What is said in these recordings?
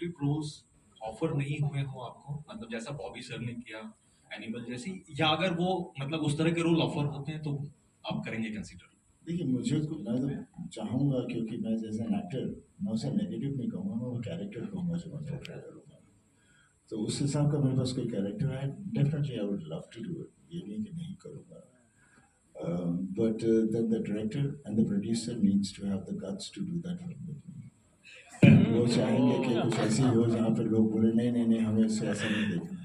Scripted roles offer नहीं हुए हो आपको, मतलब जैसा बॉबी सर ने किया एनिमल जैसी, या अगर वो मतलब उस तरह के रोल ऑफर होते हैं तो आप करेंगे कंसीडर? देखिए मुझे मैं तो चाहूँगा, क्योंकि मैं जैसे एन एक्टर मैं उसे नेगेटिव नहीं कहूँगा, मैं वो कैरेक्टर कहूँगा जो मैं पोर्ट्रे करूँगा। तो उस हिसाब का मेरे पास कोई कैरेक्टर है, definitely I would love to do it, ये नहीं कि नहीं करूँगा। But then the director and the producer needs to have the guts to do that film with me. वो चाहेंगे कि कुछ ऐसी हो जहाँ पे लोग बोले नहीं नहीं नहीं हमें इससे ऐसा नहीं देखना,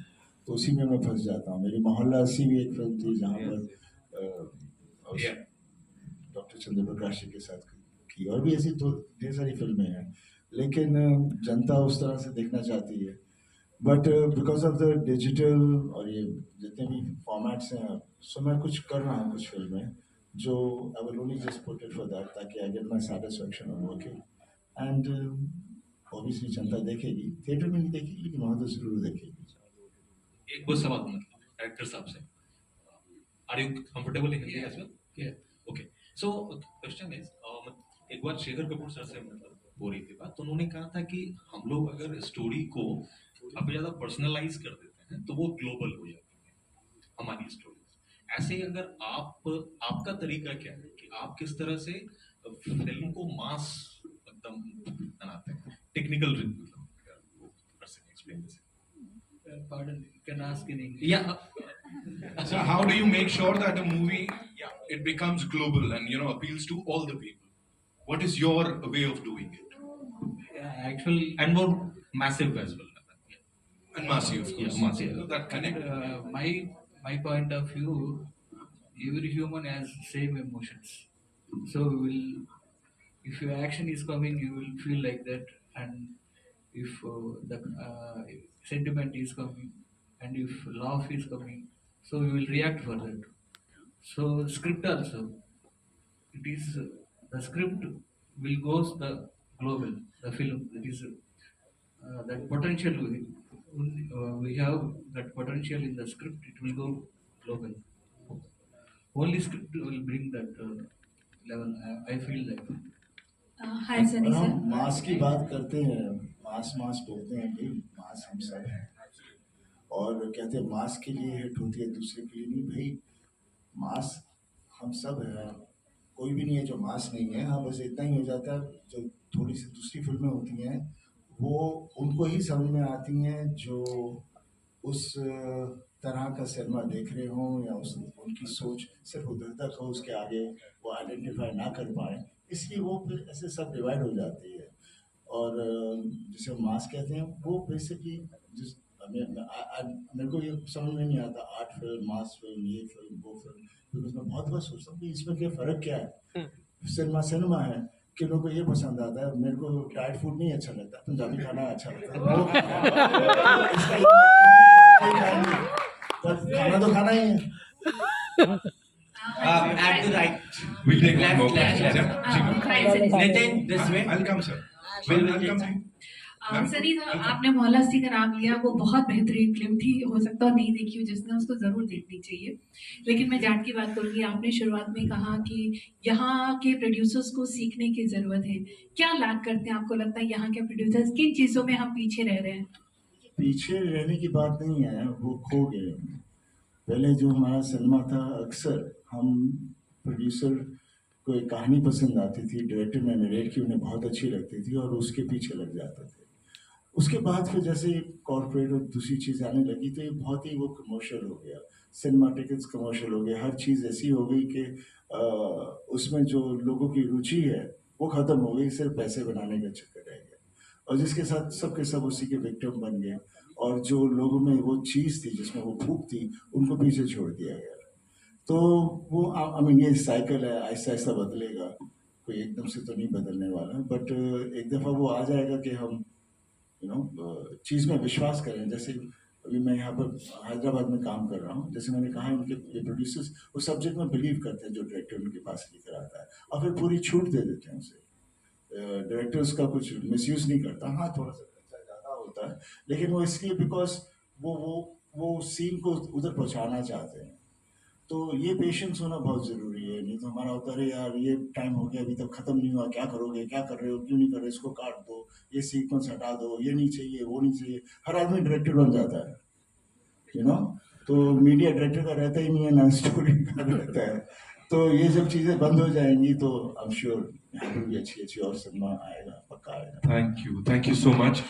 तो उसी में मैं फंस जाता हूँ। मेरी मोहल्ला अस्सी भी एक फिल्म थी जहाँ पर डॉक्टर चंद्र प्रकाश जी के साथ की, और भी ऐसी तो ढेर सारी फिल्में हैं, लेकिन जनता उस तरह से देखना चाहती है। But because of the digital और ये जितने भी फॉर्मेट्स हैं, सो मैं कुछ कर रहा हूँ कुछ फिल्में जो I will only just put it for that, ताकि I get my satisfaction on working. And obviously जनता देखेगी, थिएटर में नहीं देखेगी लेकिन वहाँ तो जरूर देखेगी। एक बस सवाल मतलब डायरेक्टर साहब से, are you comfortable in Hindi as well? Okay, so question is, एक बार शेखर कपूर सर से मतलब हो रही थी बात, तो उन्होंने कहा था कि हम लोग अगर स्टोरी को काफी ज्यादा पर्सनलाइज कर देते हैं तो वो ग्लोबल हो जाती है हमारी स्टोरीज। ऐसे ही अगर आपका तरीका क्या है कि आप किस तरह से फिल्म को मास एकदम बनाते हैं, technical explain this? Pardon, you can ask in English. Yeah. So how do you make sure that a movie, it becomes global and appeals to all the people? What is your way of doing it? Actually, And more massive as well. And massive, of course. Yeah, massive. That connect. my point of view, every human has same emotions. So if your action is coming, you will feel like that, and if the sentiment is coming, and if laugh is coming, so you will react for that. So script also, it is the script will goes the global, the film, that is that potential we have that potential in the script, it will go global. Only script will bring that level. I feel like. हाय सनी हम sir. मास की बात करते हैं, मास मास बोलते हैं कि मास हम सब हैं, और कहते हैं मास के लिए हिट होती है, दूसरे के लिए नहीं। भाई मास हम सब हैं, कोई भी नहीं है जो मास नहीं है। हाँ बस इतना ही हो जाता है, जो थोड़ी सी दूसरी फिल्में होती हैं वो उनको ही समझ में आती हैं जो उस तरह का सिनेमा देख रहे हों, या उनकी सोच सिर्फ उधर तक हो, उसके आगे वो आइडेंटिफाई ना कर पाए, इसलिए वो फिर ऐसे सब डिवाइड हो जाती है। और जिसे मास कहते हैं वो बेसिकली जिस मेरे को ये समझ में नहीं आता, आर्ट फिल्म, मास फिल्म, ये फिल्म, वो फिल्म, बिकॉज मैं बहुत बार सोचता हूँ कि इसमें क्या फ़र्क क्या है। सिनेमा सिनेमा है, कि लोगों को ये पसंद आता है, मेरे को डाइट फूड नहीं अच्छा लगता, पंजाबी खाना अच्छा लगता है, पर खाना तो खाना ही है। At the right. We'll take Left, one more left, question. left. Hi Sunny sir. Nitin, this way. I'll come, sir. Will I'll come. Sunny sir, आपने मोहल्ला अस्सी का नाम लिया, वो बहुत बेहतरीन फिल्म थी, हो सकता है नहीं देखी हो जिसने, उसको ज़रूर देखनी चाहिए। लेकिन मैं जाट की बात करूँगी। आपने शुरुआत में कहा कि यहाँ के प्रोड्यूसर्स को सीखने की ज़रूरत है, क्या लैक करते हैं आपको लगता है यहाँ के प्रोड्यूसर्स, किन चीज़ों में हम पीछे रह रहे हैं? पीछे रहने की बात नहीं है, वो खो गए। पहले जो हमारा सिनेमा था, अक्सर हम प्रोड्यूसर को एक कहानी पसंद आती थी, डायरेक्टर ने नरेट की, उन्हें बहुत अच्छी लगती थी और उसके पीछे लग जाते थे। उसके बाद फिर जैसे कॉर्पोरेट और दूसरी चीज़ आने लगी तो ये बहुत ही वो कमर्शियल हो गया, सिनेमा टिकट्स कमर्शियल हो गए, हर चीज़ ऐसी हो गई कि उसमें जो लोगों की रुचि है वो ख़त्म हो गई, सिर्फ पैसे बनाने का चक्कर रह गया, और जिसके साथ सबके सब उसी के विक्टिम बन गए, और जो लोगों में वो चीज़ थी जिसमें वो भूख थी उनको पीछे छोड़ दिया गया। तो वो आई मीन ये साइकिल है, आहिस्ता आहिस्ता बदलेगा, कोई एकदम से तो नहीं बदलने वाला, बट एक दफ़ा वो आ जाएगा कि हम चीज़ में विश्वास करें। जैसे अभी मैं यहाँ पर हैदराबाद में काम कर रहा हूँ, जैसे मैंने कहा उनके ये प्रोड्यूसर्स वो सब्जेक्ट में बिलीव करते हैं जो डायरेक्टर उनके पास लेकर आता है, और फिर पूरी छूट दे देते हैं उसे। डायरेक्टर्स का कुछ मिसयूज़ नहीं करता, हाँ थोड़ा सा खर्चा ज़्यादा होता है, लेकिन वो इसलिए बिकॉज वो सीन को उधर पहुँचाना चाहते हैं। तो ये पेशेंस होना बहुत ज़रूरी है, नहीं तो हमारा होता है यार ये टाइम हो गया अभी तक ख़त्म नहीं हुआ, क्या करोगे, क्या कर रहे हो, क्यों नहीं कर रहे, इसको काट दो, ये सीक्वेंस हटा दो, ये नहीं चाहिए, वो नहीं चाहिए। हर आदमी डायरेक्टर बन जाता है, यू नो। तो मीडिया डायरेक्टर का रहता ही नहीं है ना, स्टोरी का रहता है। तो ये सब चीज़ें बंद हो जाएंगी तो आई एम श्योर यहाँ पर भी अच्छी अच्छी और सिनेमा आएगा, पक्का आएगा। Thank you so much.